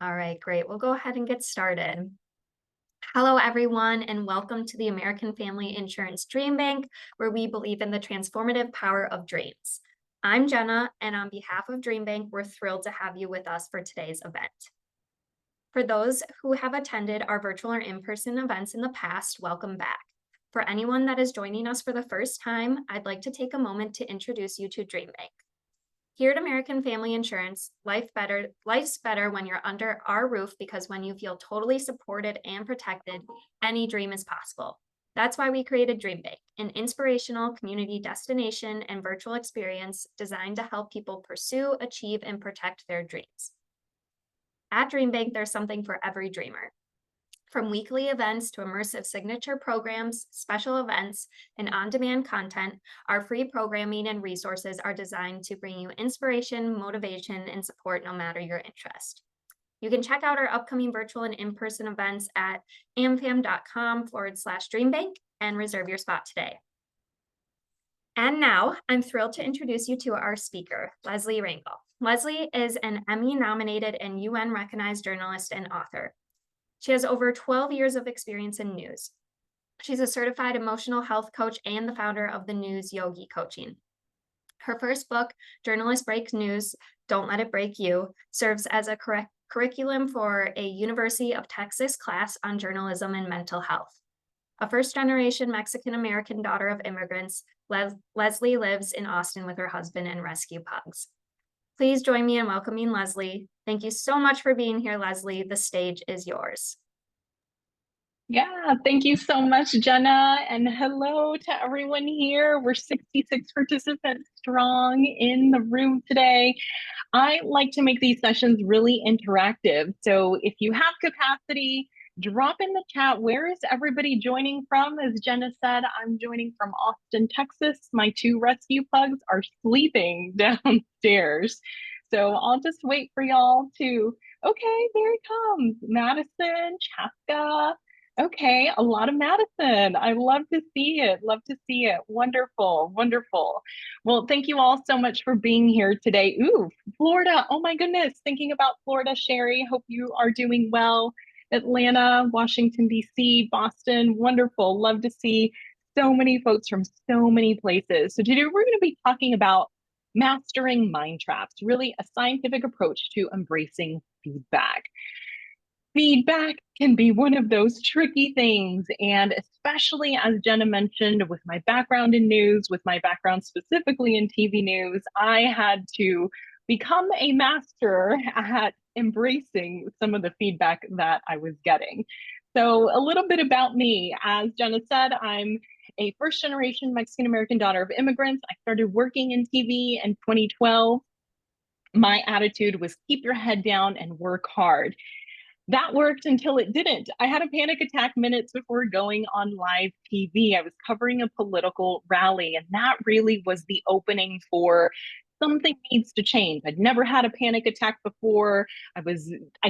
All right, great. We'll go ahead and get started. Hello, everyone, and welcome to the American Family Insurance Dream Bank, where we believe in the transformative power of dreams. I'm Jenna, and on behalf of Dream Bank, we're thrilled to have you with us for today's event. For those who have attended our virtual or in-person events in the past, welcome back. For anyone that is joining us for the first time, I'd like to take a moment to introduce you to Dream Bank. Here at American Family Insurance, life's better when you're under our roof because when you feel totally supported and protected, any dream is possible. That's why we created DreamBank, an inspirational community destination and virtual experience designed to help people pursue, achieve, and protect their dreams. At DreamBank, there's something for every dreamer. From weekly events to immersive signature programs, special events, and on-demand content, our free programming and resources are designed to bring you inspiration, motivation, and support no matter your interest. You can check out our upcoming virtual and in-person events at amfam.com/dreambank and reserve your spot today. And now, I'm thrilled to introduce you to our speaker, Leslie Rangel. Leslie is an Emmy-nominated and UN-recognized journalist and author. She has over 12 years of experience in news. She's a certified emotional health coach and the founder of the news Yogi coaching. Her first book, Journalist Breaks News, Don't Let It Break You, serves as a curriculum for a University of Texas class on journalism and mental health. A first-generation Mexican-American daughter of immigrants, Leslie lives in Austin with her husband and rescue pugs. Please join me in welcoming Leslie. Thank you so much for being here, Leslie. The stage is yours. Yeah, thank you so much, Jenna. And hello to everyone here. We're 66 participants strong in the room today. I like to make these sessions really interactive. So if you have capacity, drop in the chat. Where is everybody joining from? As Jenna said, I'm joining from Austin, Texas. My two rescue pugs are sleeping downstairs. So I'll just wait for y'all to, okay, there it comes. Madison, Chaska. Okay, a lot of Madison. I love to see it. Love to see it. Wonderful, wonderful. Well, thank you all so much for being here today. Ooh, Florida. Oh my goodness. Thinking about Florida, Sherry. Hope you are doing well. Atlanta, Washington, D.C., Boston. Wonderful. Love to see so many folks from so many places. So today we're going to be talking about mastering mind traps, really a scientific approach to embracing feedback. Feedback can be one of those tricky things. And especially as Jenna mentioned, with my background in news, with my background specifically in TV news, I had to become a master at embracing some of the feedback that I was getting. So a little bit about me. As Jenna said, I'm a first generation Mexican American daughter of immigrants. I started working in TV in 2012. My attitude was keep your head down and work hard. That worked until it didn't. I had a panic attack minutes before going on live TV. I was covering a political rally, and that really was the opening for something needs to change. I'd never had a panic attack before. I'd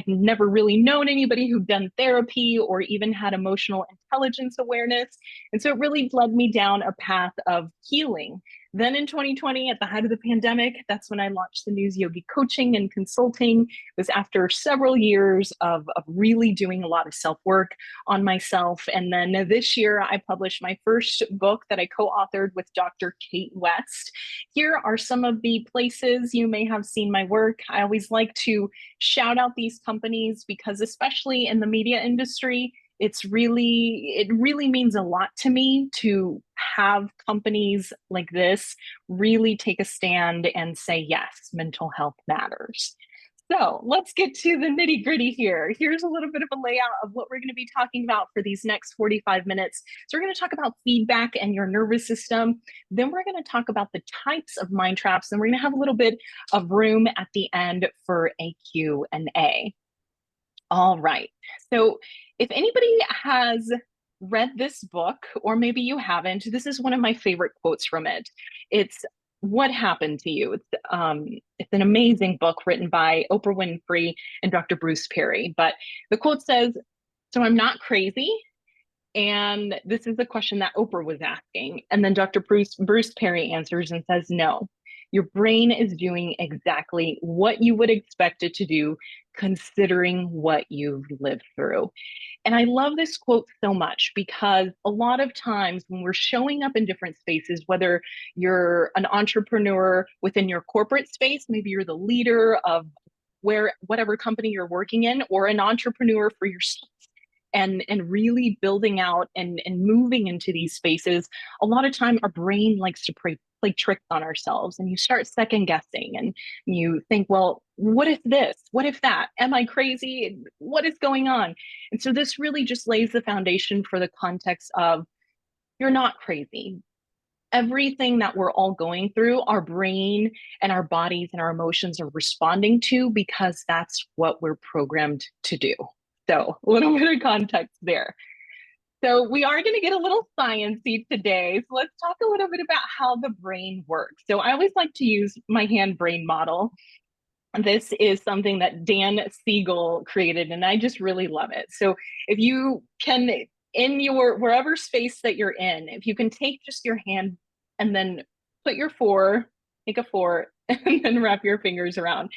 never really known anybody who'd done therapy or even had emotional intelligence awareness. And so it really led me down a path of healing. Then in 2020, at the height of the pandemic, that's when I launched the News Yogi coaching and consulting. It was after several years of really doing a lot of self-work on myself. And then this year, I published my first book that I co-authored with Dr. Kate West. Here are some of the places you may have seen my work. I always like to shout out these companies because especially in the media industry, it really means a lot to me to have companies like this really take a stand and say, yes, mental health matters. So let's get to the nitty gritty here. Here's a little bit of a layout of what we're going to be talking about for these next 45 minutes. So we're going to talk about feedback and your nervous system. Then we're going to talk about the types of mind traps, and we're going to have a little bit of room at the end for a Q&A. All right. So if anybody has read this book, or maybe you haven't, this is one of my favorite quotes from it. It's What Happened to You. It's an amazing book written by Oprah Winfrey and Dr. Bruce Perry. But the quote says, "So I'm not crazy." And this is the question that Oprah was asking. And then Dr. Bruce Perry answers and says, "No, your brain is doing exactly what you would expect it to do considering what you've lived through. And I love this quote so much because a lot of times when we're showing up in different spaces, whether you're an entrepreneur within your corporate space, maybe you're the leader of whatever company you're working in, or an entrepreneur for yourself, and really building out and moving into these spaces, a lot of time our brain likes to play tricks on ourselves, and you start second guessing, and you think, well, what if this, what if that, am I crazy, what is going on? And so this really just lays the foundation for the context of, you're not crazy. Everything that we're all going through, our brain and our bodies and our emotions are responding to, because that's what we're programmed to do. So a little bit of context there. So we are going to get a little sciencey today. So let's talk a little bit about how the brain works. So I always like to use my hand brain model. This is something that Dan Siegel created, and I just really love it. So if you can, in your wherever space that you're in, if you can take just your hand and then put your make a four, and then wrap your fingers around.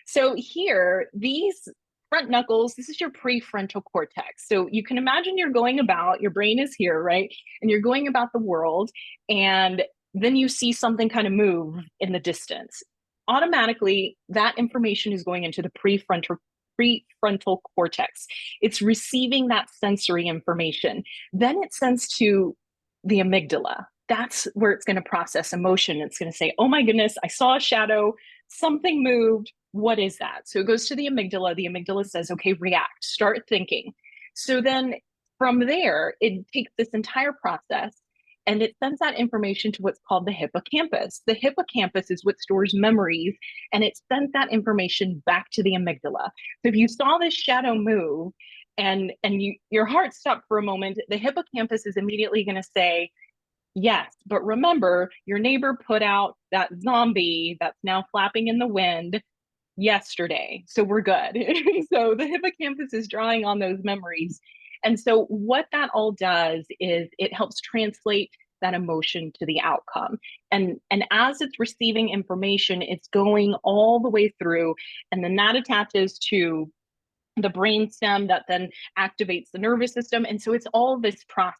So here, these front knuckles, this is your prefrontal cortex. So you can imagine you're going about, your brain is here, right? And you're going about the world, and then you see something kind of move in the distance. Automatically, that information is going into the prefrontal cortex. It's receiving that sensory information. Then it sends to the amygdala. That's where it's going to process emotion. It's going to say, oh my goodness, I saw a shadow, something moved. What is that? So it goes to the amygdala. The amygdala says, okay, react, start thinking. So then from there, it takes this entire process and it sends that information to what's called the hippocampus. The hippocampus is what stores memories, and it sends that information back to the amygdala. So if you saw this shadow move and your heart stopped for a moment, the hippocampus is immediately going to say, yes, but remember, your neighbor put out that zombie that's now flapping in the wind yesterday. So we're good. So the hippocampus is drawing on those memories. And so what that all does is it helps translate that emotion to the outcome. And as it's receiving information, it's going all the way through, and then that attaches to the brain stem that then activates the nervous system. And so it's all this process.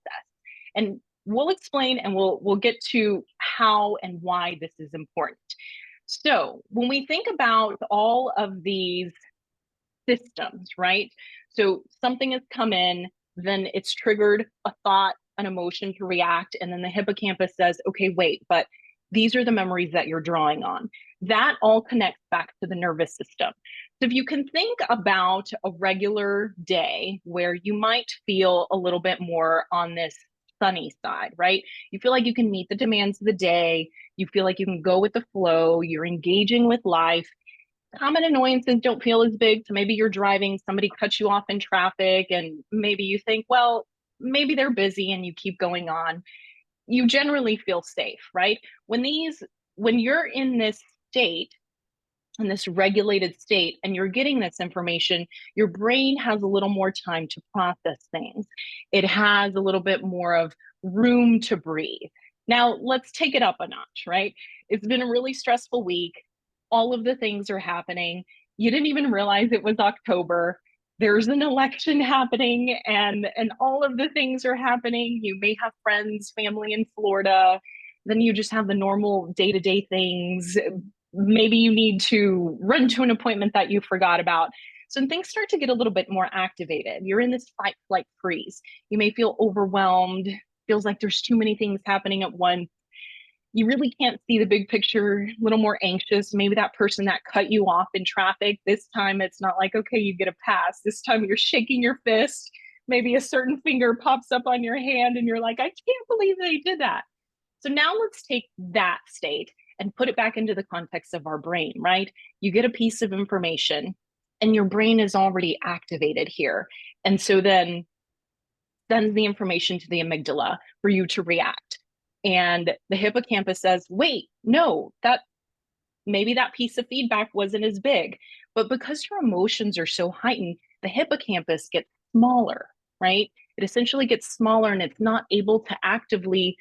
And we'll explain, and we'll get to how and why this is important. So when we think about all of these systems, right? So something has come in, then it's triggered a thought, an emotion to react, and then the hippocampus says, okay, wait, but these are the memories that you're drawing on. That all connects back to the nervous system. So if you can think about a regular day where you might feel a little bit more on this sunny side, right? You feel like you can meet the demands of the day. You feel like you can go with the flow. You're engaging with life. Common annoyances don't feel as big. So maybe you're driving, somebody cuts you off in traffic, and maybe you think, well, maybe they're busy, and you keep going on. You generally feel safe, right? When you're in this state, in this regulated state, and you're getting this information, your brain has a little more time to process things. It has a little bit more of room to breathe. Now, let's take it up a notch, right? It's been a really stressful week. All of the things are happening. You didn't even realize it was October. There's an election happening, and all of the things are happening. You may have friends, family in Florida. Then you just have the normal day-to-day things. Maybe you need to run to an appointment that you forgot about. So things start to get a little bit more activated. You're in this fight, flight, freeze. You may feel overwhelmed, feels like there's too many things happening at once. You really can't see the big picture, a little more anxious. Maybe that person that cut you off in traffic, this time it's not like, okay, you get a pass. This time you're shaking your fist. Maybe a certain finger pops up on your hand and you're like, I can't believe they did that. So now let's take that state and put it back into the context of our brain, right? You get a piece of information and your brain is already activated here. And so then sends the information to the amygdala for you to react. And the hippocampus says, wait, no, maybe that piece of feedback wasn't as big. But because your emotions are so heightened, the hippocampus gets smaller, right? It essentially gets smaller, and it's not able to actively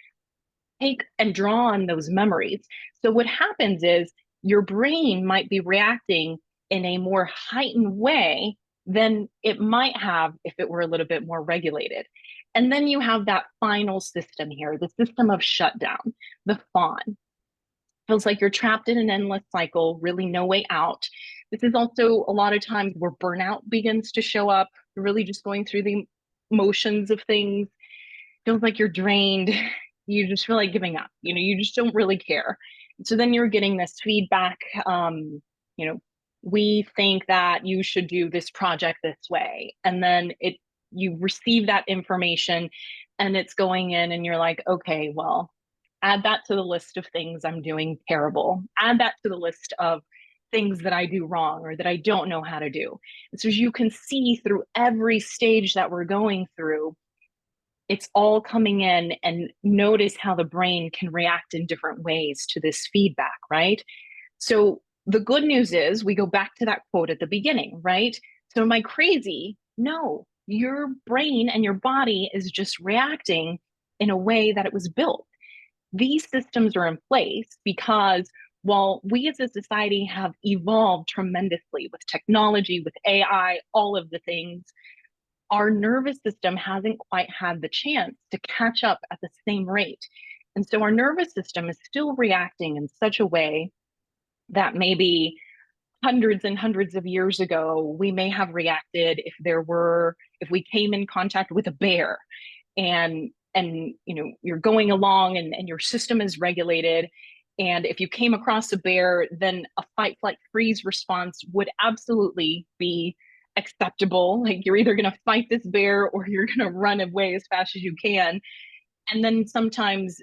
take and draw on those memories. So what happens is your brain might be reacting in a more heightened way than it might have if it were a little bit more regulated. And then you have that final system here, the system of shutdown, the fawn. Feels like you're trapped in an endless cycle, really no way out. This is also a lot of times where burnout begins to show up. You're really just going through the motions of things. Feels like you're drained. You just feel like giving up. You just don't really care. So then you're getting this feedback. You know, we think that you should do this project this way, and then you receive that information, and it's going in, and you're like, okay, well, add that to the list of things I'm doing terrible. Add that to the list of things that I do wrong or that I don't know how to do. And so as you can see through every stage that we're going through, it's all coming in, and notice how the brain can react in different ways to this feedback, right? So the good news is we go back to that quote at the beginning, right? So am I crazy? No, your brain and your body is just reacting in a way that it was built. These systems are in place because while we as a society have evolved tremendously with technology, with AI, all of the things, our nervous system hasn't quite had the chance to catch up at the same rate. And so our nervous system is still reacting in such a way that maybe hundreds and hundreds of years ago we may have reacted if we came in contact with a bear, and you're going along, and your system is regulated, and if you came across a bear, then a fight flight freeze response would absolutely be acceptable. Like, you're either going to fight this bear or you're going to run away as fast as you can. And then sometimes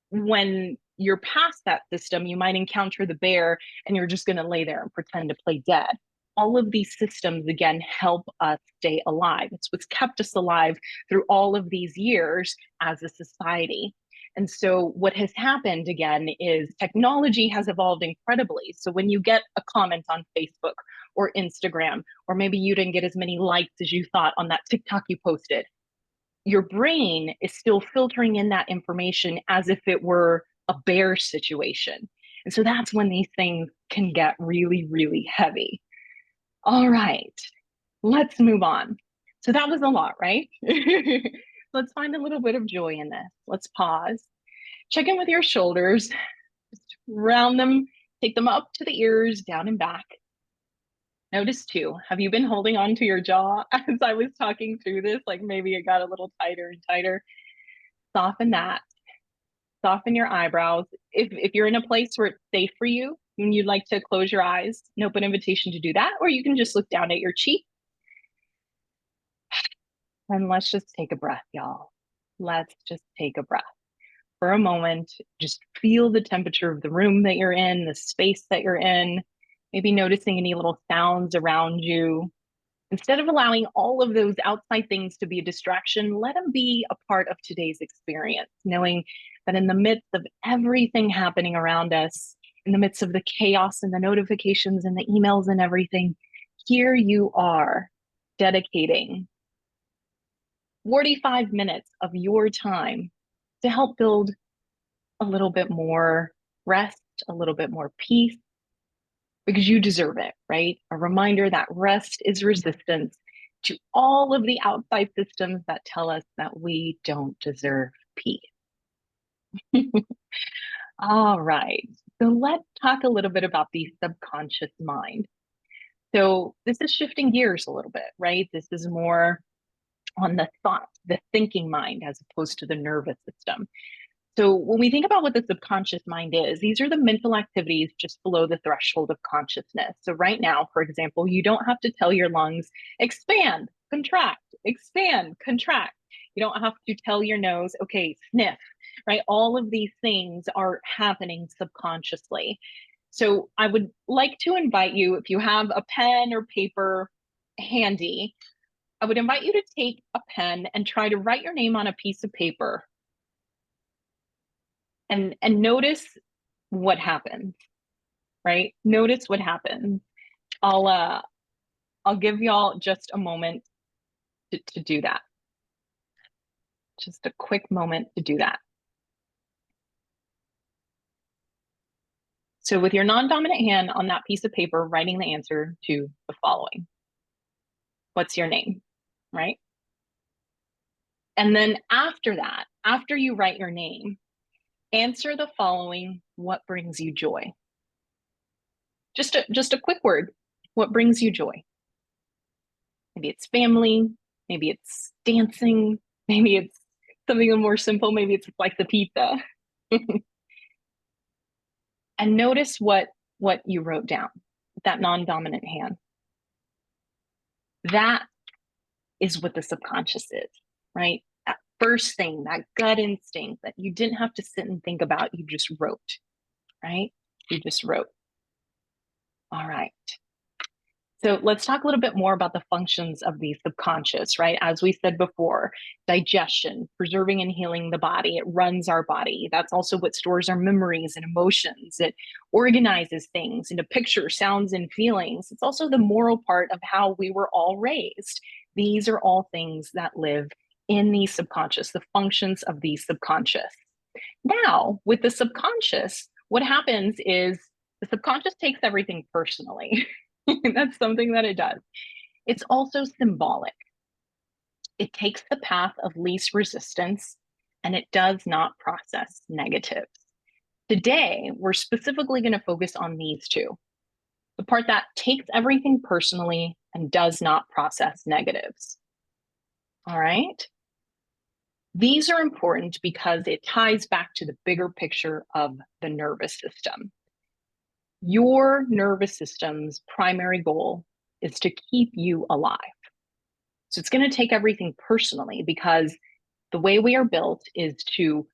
when you're past that system, you might encounter the bear and you're just going to lay there and pretend to play dead. All of these systems, again, help us stay alive. It's what's kept us alive through all of these years as a society. And so what has happened, again, is technology has evolved incredibly. So when you get a comment on Facebook or Instagram, or maybe you didn't get as many likes as you thought on that TikTok you posted, your brain is still filtering in that information as if it were a bear situation. And so that's when these things can get really, really heavy. All right, let's move on. So that was a lot, right? Let's find a little bit of joy in this. Let's pause. Check in with your shoulders. Just round them, take them up to the ears, down and back. Notice too, have you been holding on to your jaw as I was talking through this? Like maybe it got a little tighter and tighter. Soften that. Soften your eyebrows. If you're in a place where it's safe for you and you'd like to close your eyes, an open invitation to do that, or you can just look down at your cheek. And let's just take a breath, y'all. Let's just take a breath for a moment. Just feel the temperature of the room that you're in, the space that you're in, maybe noticing any little sounds around you. Instead of allowing all of those outside things to be a distraction, let them be a part of today's experience, knowing that in the midst of everything happening around us, in the midst of the chaos and the notifications and the emails and everything, here you are dedicating 45 minutes of your time to help build a little bit more rest, a little bit more peace, because you deserve it, right? A reminder that rest is resistance to all of the outside systems that tell us that we don't deserve peace. All right, so let's talk a little bit about the subconscious mind. So this is shifting gears a little bit, right? This is more on the thought, the thinking mind, as opposed to the nervous system. So when we think about what the subconscious mind is, these are the mental activities just below the threshold of consciousness. So right now, for example, you don't have to tell your lungs, expand, contract, expand, contract. You don't have to tell your nose, okay, sniff, right? All of these things are happening subconsciously. So I would like to invite you, if you have a pen or paper handy, I would invite you to take a pen and try to write your name on a piece of paper. And notice what happens, right? Notice what happens. I'll give y'all just a moment to do that. Just a quick moment to do that. So with your non-dominant hand on that piece of paper, writing the answer to the following. What's your name, right? And then after that, after you write your name, answer the following: what brings you joy? Just a quick word. What brings you joy? Maybe it's family, maybe it's dancing, maybe it's something more simple, maybe it's like the pizza. And notice what you wrote down, that non-dominant hand. That is what the subconscious is, right? That first thing, that gut instinct that you didn't have to sit and think about, you just wrote, right? You just wrote. All right. So let's talk a little bit more about the functions of the subconscious, right? As we said before, digestion, preserving and healing the body. It runs our body. That's also what stores our memories and emotions. It organizes things into pictures, sounds, and feelings. It's also the moral part of how we were all raised. These are all things that live in the subconscious, the functions of the subconscious. Now, with the subconscious, what happens is the subconscious takes everything personally. That's something that it does. It's also symbolic. It takes the path of least resistance, and it does not process negatives. Today, we're specifically going to focus on these two. The part that takes everything personally and does not process negatives. All right? These are important because it ties back to the bigger picture of the nervous system. Your nervous system's primary goal is to keep you alive. So it's going to take everything personally because the way we are built is to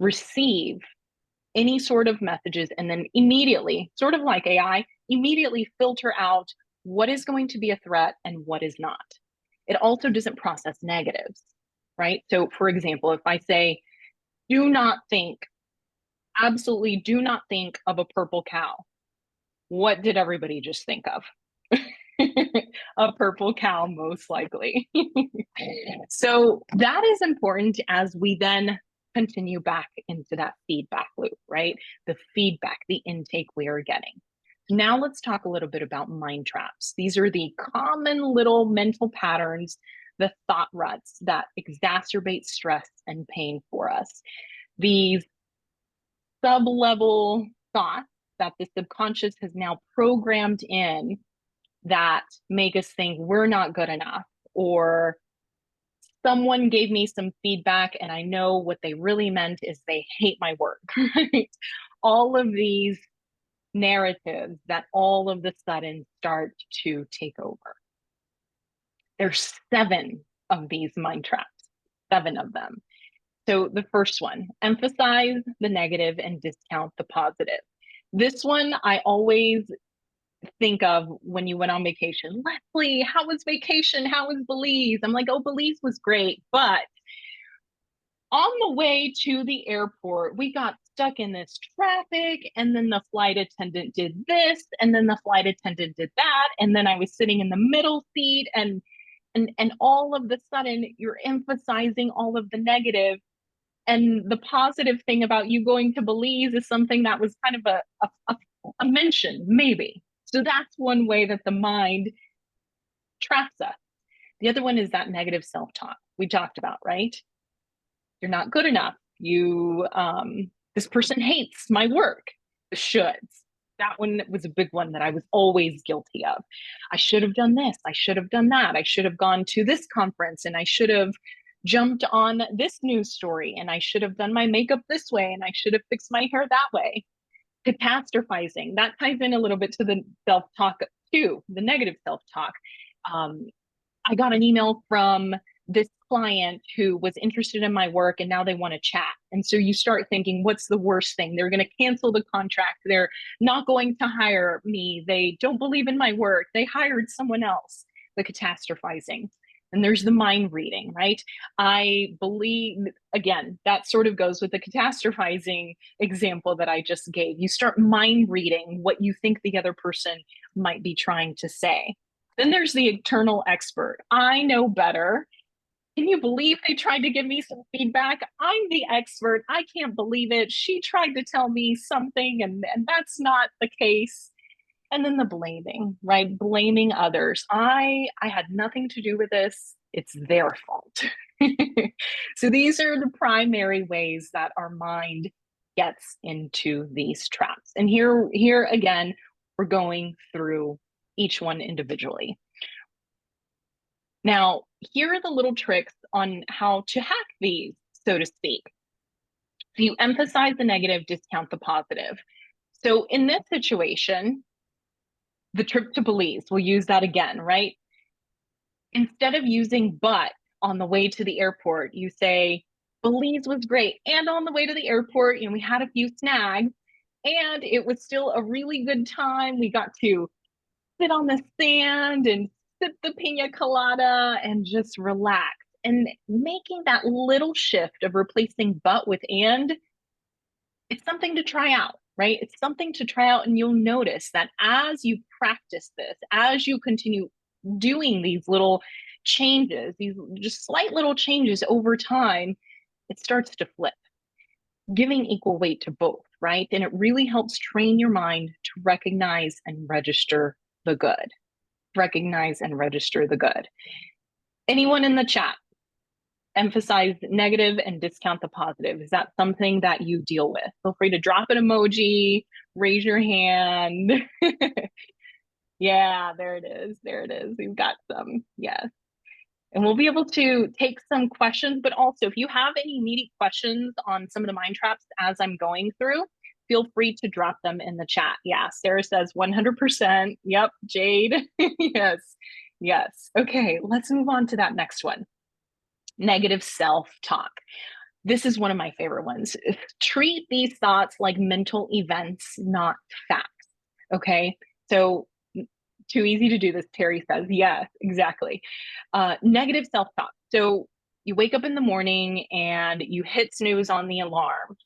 receive any sort of messages and then immediately, sort of like AI, immediately filter out what is going to be a threat and what is not. It also doesn't process negatives, right? So for example, if I say, do not think, absolutely do not think of a purple cow, what did everybody just think of? A purple cow, most likely. So that is important as we then continue back into that feedback loop, right? The feedback, the intake we are getting. Now let's talk a little bit about mind traps. These are the common little mental patterns, the thought ruts that exacerbate stress and pain for us. These sub-level thoughts that the subconscious has now programmed in that make us think we're not good enough, or someone gave me some feedback and I know what they really meant is they hate my work. Right? All of these narratives that all of a sudden start to take over. There's 7 of these mind traps, 7 of them. So the first one, emphasize the negative and discount the positive. This one I always think of when you went on vacation. Leslie, how was vacation? How was Belize? I'm like, oh, Belize was great. But on the way to the airport, we got stuck in this traffic, and then the flight attendant did this, and then the flight attendant did that, and then I was sitting in the middle seat, and all of a sudden you're emphasizing all of the negative. And the positive thing about you going to Belize is something that was kind of a mention, maybe. So that's one way that the mind traps us. The other one is that negative self-talk we talked about, right? You're not good enough. This person hates my work. The shoulds. That one was a big one that I was always guilty of. I should have done this. I should have done that. I should have gone to this conference, and I should have jumped on this news story, and I should have done my makeup this way, and I should have fixed my hair that way. Catastrophizing, that ties in a little bit to the self-talk too, the negative self-talk. I got an email from this client who was interested in my work, and now they want to chat. And so you start thinking, what's the worst thing? They're going to cancel the contract. They're not going to hire me. They don't believe in my work. They hired someone else. The catastrophizing. And there's the mind reading, right? I believe, again, that sort of goes with the catastrophizing example that I just gave. You start mind reading what you think the other person might be trying to say. Then there's the eternal expert. I know better. Can you believe they tried to give me some feedback? I'm the expert. I can't believe it. She tried to tell me something, and that's not the case. And then the blaming, right? Blaming others. I had nothing to do with this. It's their fault. So these are the primary ways that our mind gets into these traps. And here again, we're going through each one individually. Now, here are the little tricks on how to hack these, so to speak. So you emphasize the negative, discount the positive. So in this situation, the trip to Belize, we'll use that again, right? Instead of using but on the way to the airport, you say, Belize was great. And on the way to the airport, we had a few snags and it was still a really good time. We got to sit on the sand and sip the pina colada and just relax. And making that little shift of replacing but with and, it's something to try out, right? It's something to try out. And you'll notice that as you practice this, as you continue doing these little changes, these just slight little changes over time, it starts to flip, giving equal weight to both, right? And it really helps train your mind to recognize and register the good. Recognize and register the good. Anyone in the chat? Emphasize negative and discount the positive. Is that something that you deal with? Feel free to drop an emoji, raise your hand. Yeah, there it is. There it is. We've got some. Yes. And we'll be able to take some questions, but also if you have any immediate questions on some of the mind traps as I'm going through, feel free to drop them in the chat. Yeah, Sarah says 100%. Yep, Jade. Yes, yes. Okay, let's move on to that next one. Negative self-talk. This is one of my favorite ones. Treat these thoughts like mental events, not facts. Okay, so too easy to do this, Terry says. Yes, exactly. Negative self-talk. So you wake up in the morning and you hit snooze on the alarm.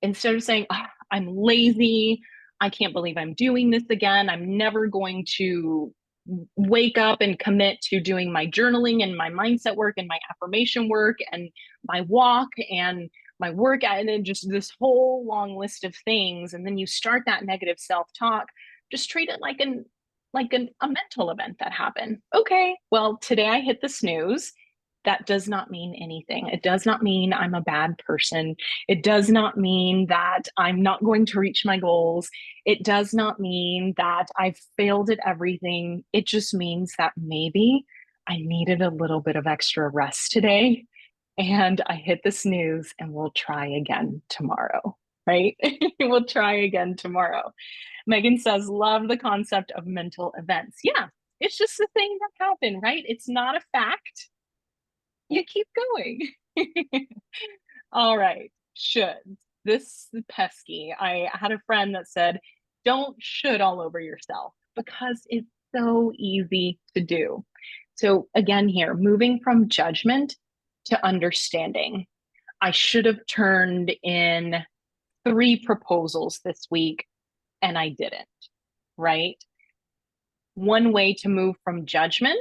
Instead of saying, oh, I'm lazy, I can't believe I'm doing this again, I'm never going to wake up and commit to doing my journaling and my mindset work and my affirmation work and my walk and my workout, and then just this whole long list of things. And then you start that negative self-talk. Just treat it like a mental event that happened. Okay, well, today I hit the snooze. That does not mean anything. It does not mean I'm a bad person. It does not mean that I'm not going to reach my goals. It does not mean that I've failed at everything. It just means that maybe I needed a little bit of extra rest today and I hit the snooze, and we'll try again tomorrow, right? We'll try again tomorrow. Megan says, love the concept of mental events. Yeah, it's just a thing that happened, right? It's not a fact. You keep going. All right, should. This is pesky. I had a friend that said, don't should all over yourself because it's so easy to do. So again, here, moving from judgment to understanding. I should have turned in 3 proposals this week and I didn't, right? One way to move from judgment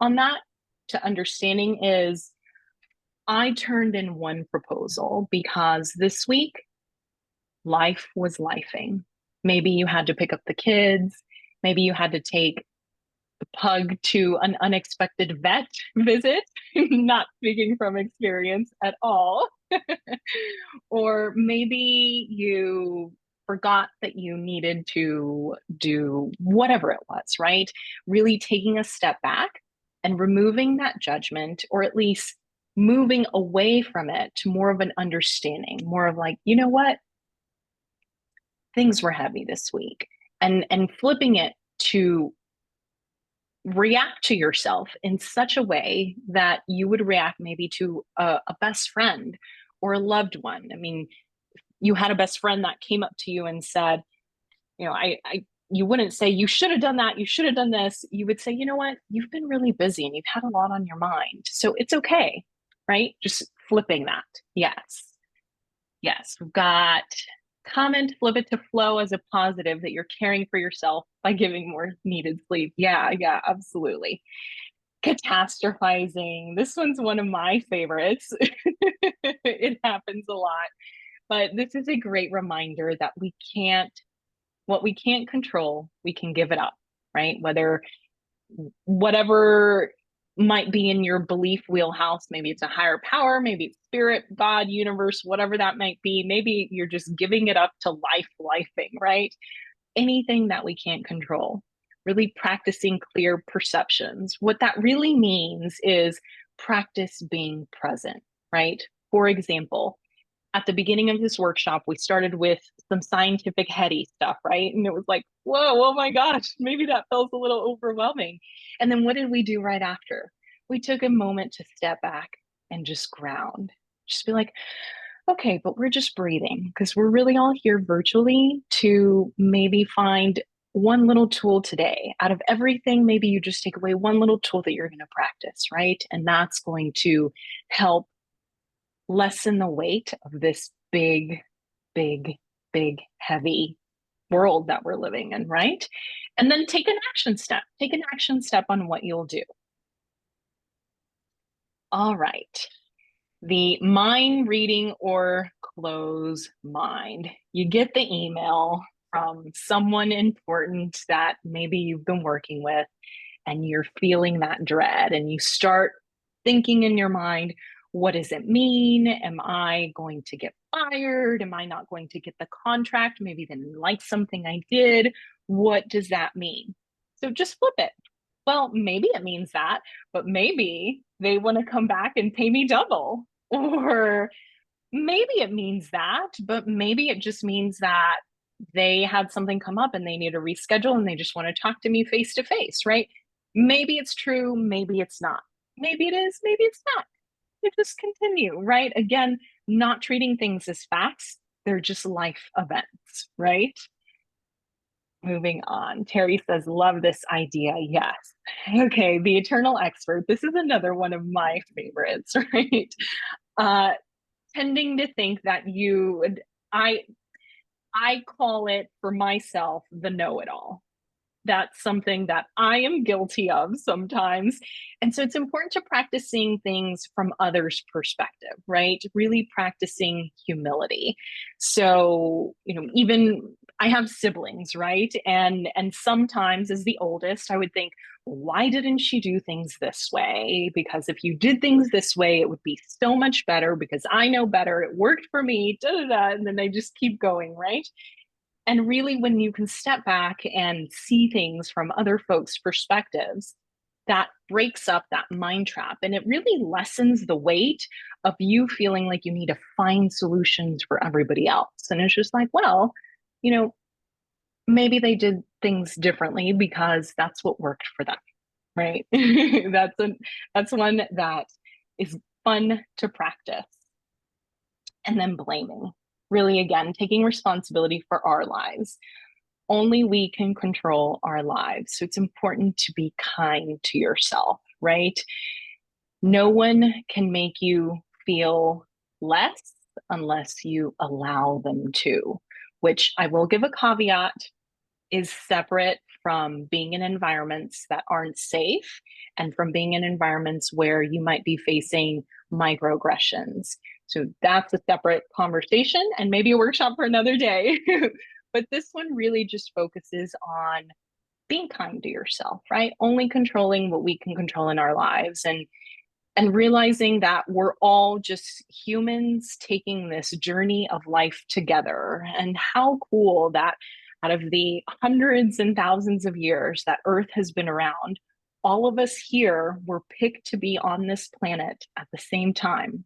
on that to understanding is I turned in 1 proposal because this week life was lifing. Maybe you had to pick up the kids. Maybe you had to take the pug to an unexpected vet visit, not speaking from experience at all. Or maybe you forgot that you needed to do whatever it was, right? Really taking a step back and removing that judgment, or at least moving away from it to more of an understanding, more of like, you know what? Things were heavy this week. And flipping it to react to yourself in such a way that you would react maybe to a best friend or a loved one. I mean, you had a best friend that came up to you and said, you wouldn't say, you should have done that, you should have done this. You would say, you know what, you've been really busy and you've had a lot on your mind. So it's okay, right? Just flipping that. Yes. Yes. We've got comment, flip it to flow as a positive, that you're caring for yourself by giving more needed sleep. Yeah, absolutely. Catastrophizing. This one's one of my favorites. It happens a lot, but this is a great reminder that what we can't control, we can give it up, right? Whatever might be in your belief wheelhouse, maybe it's a higher power, maybe it's spirit, God, universe, whatever that might be. Maybe you're just giving it up to lifing, right? Anything that we can't control, really practicing clear perceptions. What that really means is practice being present, right? For example, at the beginning of this workshop, we started with some scientific heady stuff, right? And it was like, whoa, oh my gosh, maybe that felt a little overwhelming. And then what did we do right after? We took a moment to step back and just ground, just be like, okay, but we're just breathing because we're really all here virtually to maybe find one little tool today. Out of everything, maybe you just take away one little tool that you're going to practice, right? And that's going to help lessen the weight of this big, big, big, heavy world that we're living in, right? And then take an action step. Take an action step on what you'll do. All right. The mind reading or close mind. You get the email from someone important that maybe you've been working with, and you're feeling that dread, and you start thinking in your mind, what does it mean? Am I going to get fired? Am I not going to get the contract? Maybe they didn't like something I did. What does that mean? So just flip it. Well, maybe it means that, but maybe they want to come back and pay me double. Or maybe it means that, but maybe it just means that they had something come up and they need to reschedule and they just want to talk to me face to face, right? Maybe it's true, maybe it's not. Maybe it is, maybe it's not. You just continue, right? Again, not treating things as facts, they're just life events, right? Moving on. Terry says, love this idea. Yes. Okay, the eternal expert. This is another one of my favorites, right? Tending to think that I I call it for myself the know-it-all. That's something that I am guilty of sometimes. And so it's important to practice seeing things from others' perspective, right? Really practicing humility. So, even I have siblings, right? And sometimes as the oldest, I would think, why didn't she do things this way? Because if you did things this way, it would be so much better because I know better. It worked for me, da da da. And then they just keep going, right? And really, when you can step back and see things from other folks' perspectives, that breaks up that mind trap and it really lessens the weight of you feeling like you need to find solutions for everybody else. And it's just like, well, you know, maybe they did things differently because that's what worked for them, right? That's one that is fun to practice. And then blaming, really, again, taking responsibility for our lives. Only we can control our lives. So it's important to be kind to yourself, right? No one can make you feel less unless you allow them to, which I will give a caveat is separate from being in environments that aren't safe and from being in environments where you might be facing microaggressions. So that's a separate conversation and maybe a workshop for another day. But this one really just focuses on being kind to yourself, right? Only controlling what we can control in our lives and realizing that we're all just humans taking this journey of life together. And how cool that out of the hundreds and thousands of years that Earth has been around, all of us here were picked to be on this planet at the same time.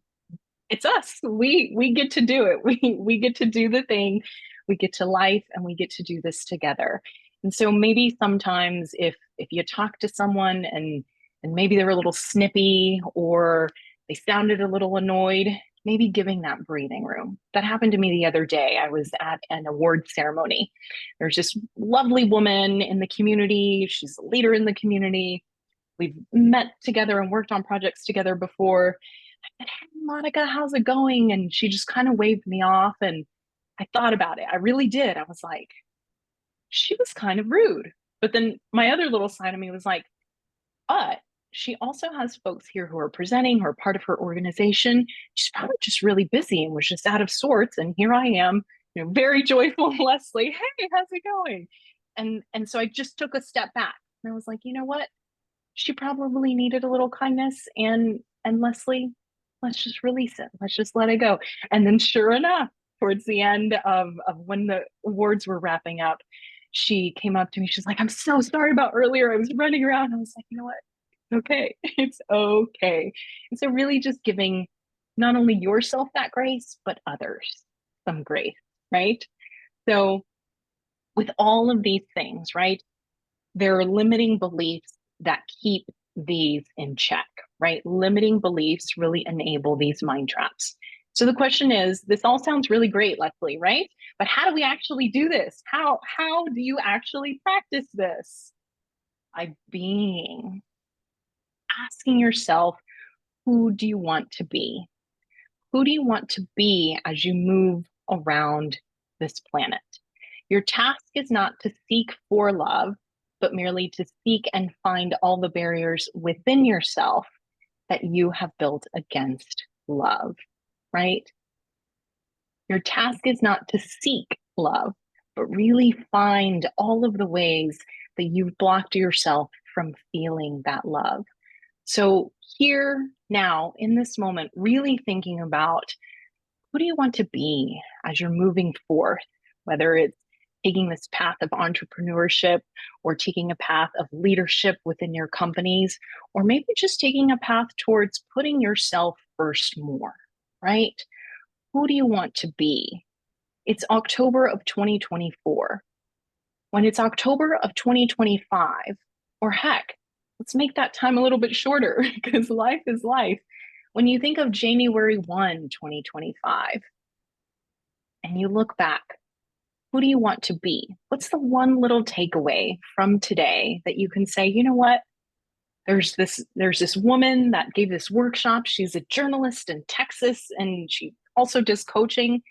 It's us. We get to do it. We get to do the thing. We get to life and we get to do this together. And so maybe sometimes if you talk to someone and maybe they're a little snippy or they sounded a little annoyed, maybe giving that breathing room. That happened to me the other day. I was at an award ceremony. There's this lovely woman in the community. She's a leader in the community. We've met together and worked on projects together before. I said, hey, Monica, how's it going? And she just kind of waved me off. And I thought about it. I really did. I was like, she was kind of rude. But then my other little side of me was like, but she also has folks here who are presenting, who are part of her organization. She's probably just really busy and was just out of sorts. And here I am, very joyful Leslie. Hey, how's it going? And so I just took a step back and I was like, you know what? She probably needed a little kindness, and Leslie, let's just release it. Let's just let it go. And then sure enough, towards the end of when the awards were wrapping up, she came up to me. She's like, I'm so sorry about earlier. I was running around. I was like, you know what? Okay, it's okay. And so really just giving not only yourself that grace, but others some grace, right? So with all of these things, right, there are limiting beliefs that keep these in check, right? Limiting beliefs really enable these mind traps. So the question is, this all sounds really great, Leslie, right? But how do we actually do this? How do you actually practice this? By being, asking yourself, who do you want to be? Who do you want to be as you move around this planet? Your task is not to seek for love, but merely to seek and find all the barriers within yourself that you have built against love, right? Your task is not to seek love, but really find all of the ways that you've blocked yourself from feeling that love. So, here, now, in this moment, really thinking about who do you want to be as you're moving forth, whether it's taking this path of entrepreneurship or taking a path of leadership within your companies, or maybe just taking a path towards putting yourself first more, right? Who do you want to be? It's October of 2024. When it's October of 2025, or heck, let's make that time a little bit shorter because life is life. When you think of January 1, 2025, and you look back, who do you want to be? What's the one little takeaway from today that you can say, you know what? There's this woman that gave this workshop. She's a journalist in Texas and she also does coaching,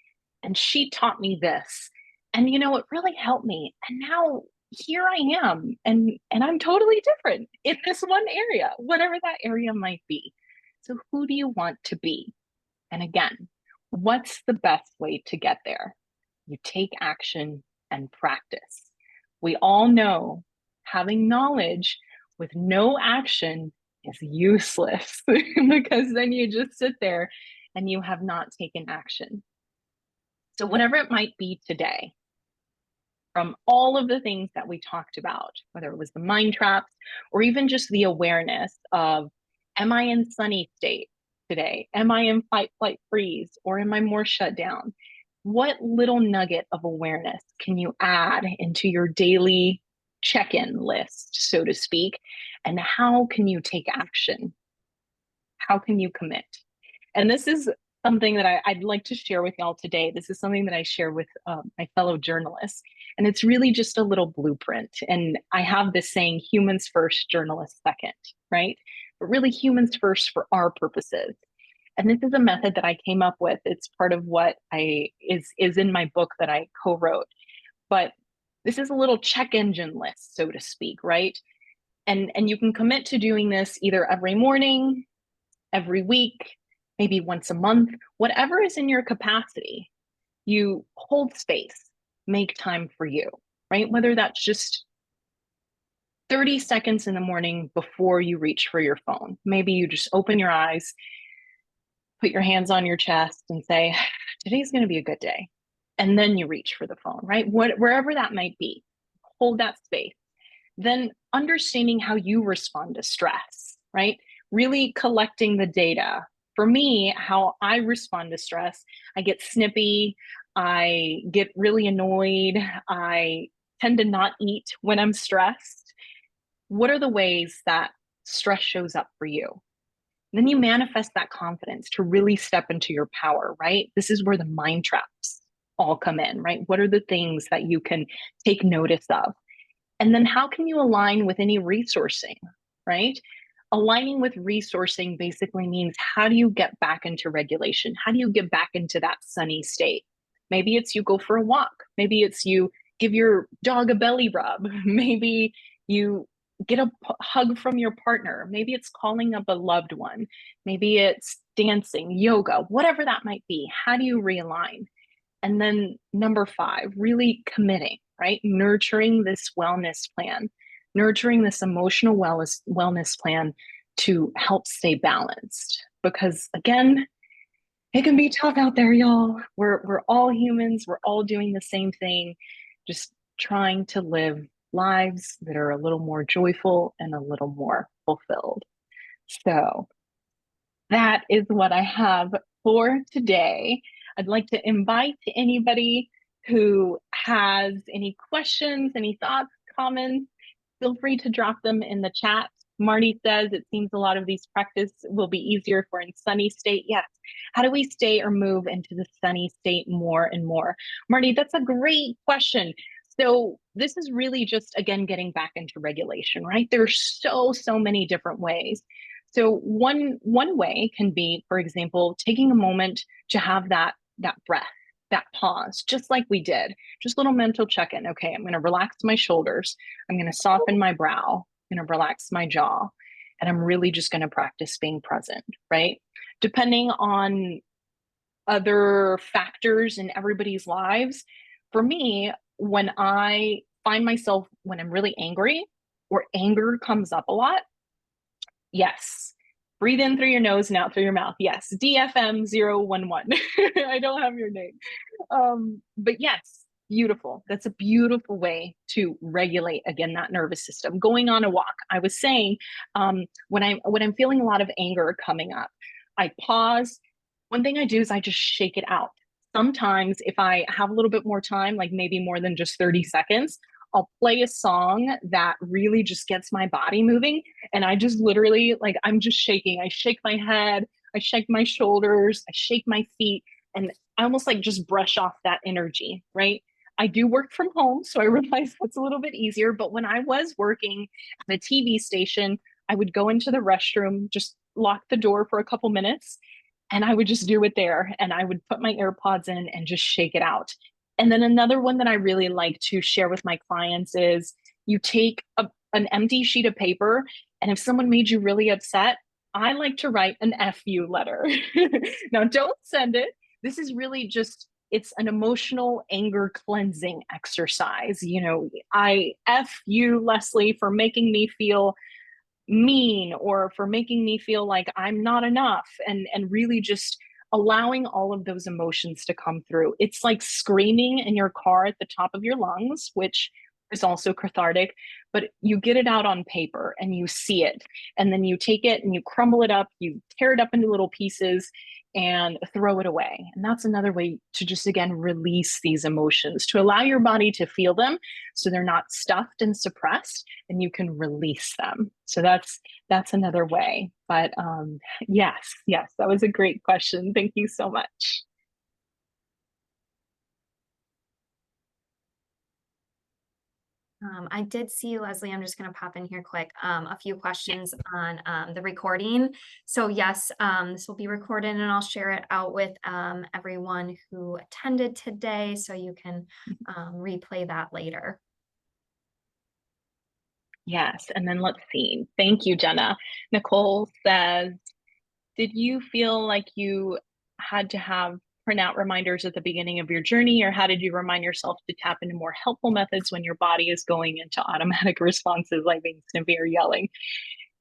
and she taught me this. And it really helped me. And now here I am, and I'm totally different in this one area, whatever that area might be. So who do you want to be? And again, what's the best way to get there? You take action and practice. We all know having knowledge with no action is useless because then you just sit there and you have not taken action. So, whatever it might be today, from all of the things that we talked about, whether it was the mind traps or even just the awareness of, am I in sunny state today? Am I in fight, flight, freeze? Or am I more shut down? What little nugget of awareness can you add into your daily check-in list, so to speak? And how can you take action? How can you commit? And this is something that I'd like to share with y'all today. This is something that I share with my fellow journalists. And it's really just a little blueprint. And I have this saying, humans first, journalists second, right? But really humans first for our purposes. And this is a method that I came up with. It's part of what is in my book that I co-wrote. But this is a little check engine list, so to speak, right? And you can commit to doing this either every morning, every week, maybe once a month, whatever is in your capacity. You hold space, make time for you, right? Whether that's just 30 seconds in the morning before you reach for your phone. Maybe you just open your eyes, put your hands on your chest and say, today's going to be a good day. And then you reach for the phone, right? Wherever that might be, hold that space. Then understanding how you respond to stress, right? Really collecting the data. For me, how I respond to stress, I get snippy, I get really annoyed, I tend to not eat when I'm stressed. What are the ways that stress shows up for you? Then you manifest that confidence to really step into your power, right? This is where the mind traps all come in, right? What are the things that you can take notice of? And then how can you align with any resourcing, right? Aligning with resourcing basically means, how do you get back into regulation? How do you get back into that sunny state? Maybe it's you go for a walk. Maybe it's you give your dog a belly rub. Maybe you get a hug from your partner. Maybe it's calling up a loved one. Maybe it's dancing, yoga, whatever that might be. How do you realign? And then number 5, really committing, right? Nurturing this wellness plan, nurturing this emotional wellness plan to help stay balanced. Because again, it can be tough out there, y'all. We're all humans. We're all doing the same thing, just trying to live lives that are a little more joyful and a little more fulfilled. So that is what I have for today. I'd like to invite anybody who has any questions, any thoughts, comments, feel free to drop them in the chat. Marty says it seems a lot of these practice will be easier for in sunny state. Yes. How do we stay or move into the sunny state more and more? Marty, that's a great question. So this is really just, again, getting back into regulation, right? There's so many different ways. So one way can be, for example, taking a moment to have that breath, that pause, just like we did, just a little mental check-in. Okay, I'm going to relax my shoulders. I'm going to soften my brow. I'm going to relax my jaw. And I'm really just going to practice being present, right? Depending on other factors in everybody's lives, for me, when I find myself when I'm really angry or anger comes up a lot, yes. Breathe in through your nose and out through your mouth. Yes. DFM011. I don't have your name. But yes, beautiful. That's a beautiful way to regulate, again, that nervous system. Going on a walk. I was saying, when I'm feeling a lot of anger coming up, I pause. One thing I do is I just shake it out. Sometimes if I have a little bit more time, like maybe more than just 30 seconds, I'll play a song that really just gets my body moving. And I just literally, like, I'm just shaking. I shake my head, I shake my shoulders, I shake my feet, and I almost like just brush off that energy, right? I do work from home, so I realize that's a little bit easier. But when I was working at a TV station, I would go into the restroom, just lock the door for a couple minutes, and I would just do it there. And I would put my AirPods in and just shake it out. And then another one that I really like to share with my clients is you take an empty sheet of paper, and if someone made you really upset, I like to write an FU letter. Now, don't send it. This is really just, it's an emotional anger cleansing exercise. You know, I F you, Leslie, for making me feel mean or for making me feel like I'm not enough, and really just allowing all of those emotions to come through. It's like screaming in your car at the top of your lungs, which is also cathartic, but you get it out on paper and you see it, and then you take it and you crumble it up, you tear it up into little pieces and throw it away. And that's another way to just, again, release these emotions, to allow your body to feel them so they're not stuffed and suppressed, and you can release them. So that's another way. But yes, that was a great question. Thank you so much. I did see, Leslie, I'm just going to pop in here quick, a few questions on the recording. So yes, this will be recorded and I'll share it out with everyone who attended today so you can replay that later. Yes, and then let's see. Thank you, Jenna. Nicole says, did you feel like you had to have printout reminders at the beginning of your journey, or how did you remind yourself to tap into more helpful methods when your body is going into automatic responses like being snippy or yelling?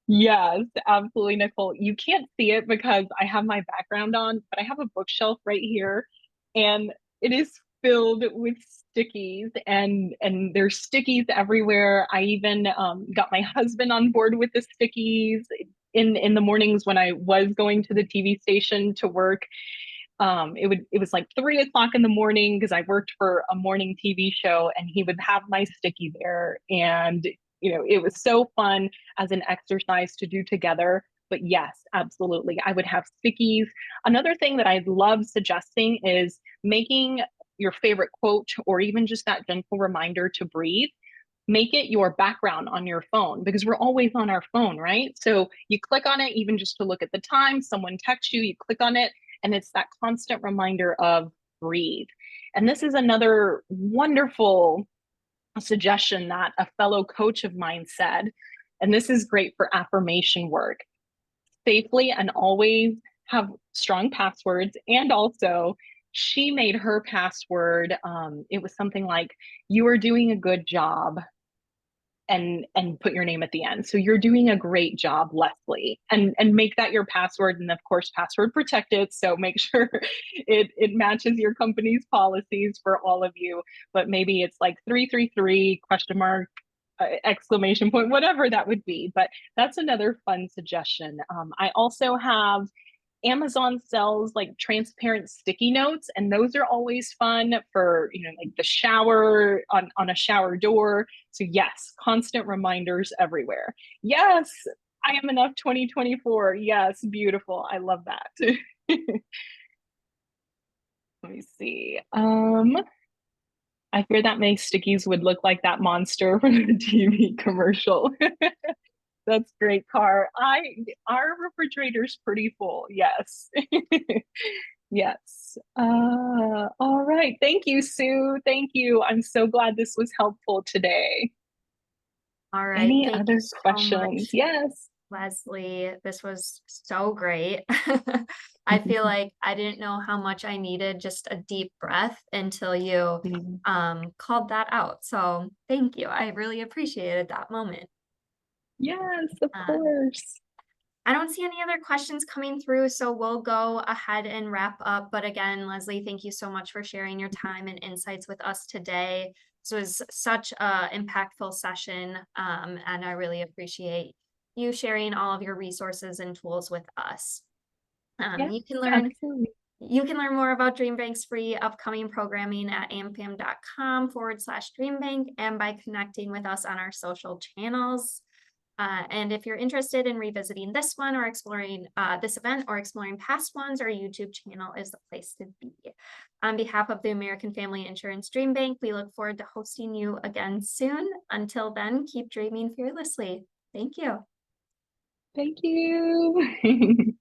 Yes, absolutely, Nicole. You can't see it because I have my background on, but I have a bookshelf right here, and it is filled with stickies, and there's stickies everywhere. I even got my husband on board with the stickies in the mornings when I was going to the TV station to work. It was like 3 o'clock in the morning because I worked for a morning TV show, and he would have my sticky there, and it was so fun as an exercise to do together. But yes, absolutely, I would have stickies. Another thing that I love suggesting is making your favorite quote, or even just that gentle reminder to breathe. Make it your background on your phone, because we're always on our phone, right? So you click on it even just to look at the time. Someone texts you, you click on it, and it's that constant reminder of breathe. And this is another wonderful suggestion that a fellow coach of mine said. And this is great for affirmation work. Safely and always have strong passwords. And also, she made her password, it was something like, you are doing a good job, and put your name at the end. So you're doing a great job, Leslie, and make that your password, and of course password protected. So make sure it matches your company's policies for all of you. But maybe it's like 333 question mark exclamation point, whatever that would be. But that's another fun suggestion. I also have Amazon sells like transparent sticky notes, and those are always fun for, like the shower, on a shower door. So yes, constant reminders everywhere. Yes, I am enough 2024. Yes, beautiful. I love that. Let me see. I fear that my stickies would look like that monster from the TV commercial. That's great, Car. Our refrigerator's pretty full. Yes. Yes. All right. Thank you, Sue. Thank you. I'm so glad this was helpful today. All right. Any Thank you other so questions? much, Yes. Leslie. This was so great. I feel like I didn't know how much I needed just a deep breath until you called that out. So thank you. I really appreciated that moment. Yes, of Um, course. I don't see any other questions coming through, so we'll go ahead and wrap up. But again, Leslie, thank you so much for sharing your time and insights with us today. This was such a impactful session, and I really appreciate you sharing all of your resources and tools with us. Yes, You can learn absolutely. more about DreamBank's free upcoming programming at amfam.com/DreamBank and by connecting with us on our social channels. And if you're interested in revisiting this one or exploring this event or exploring past ones, our YouTube channel is the place to be. On behalf of the American Family Insurance Dream Bank, we look forward to hosting you again soon. Until then, keep dreaming fearlessly. Thank you. Thank you.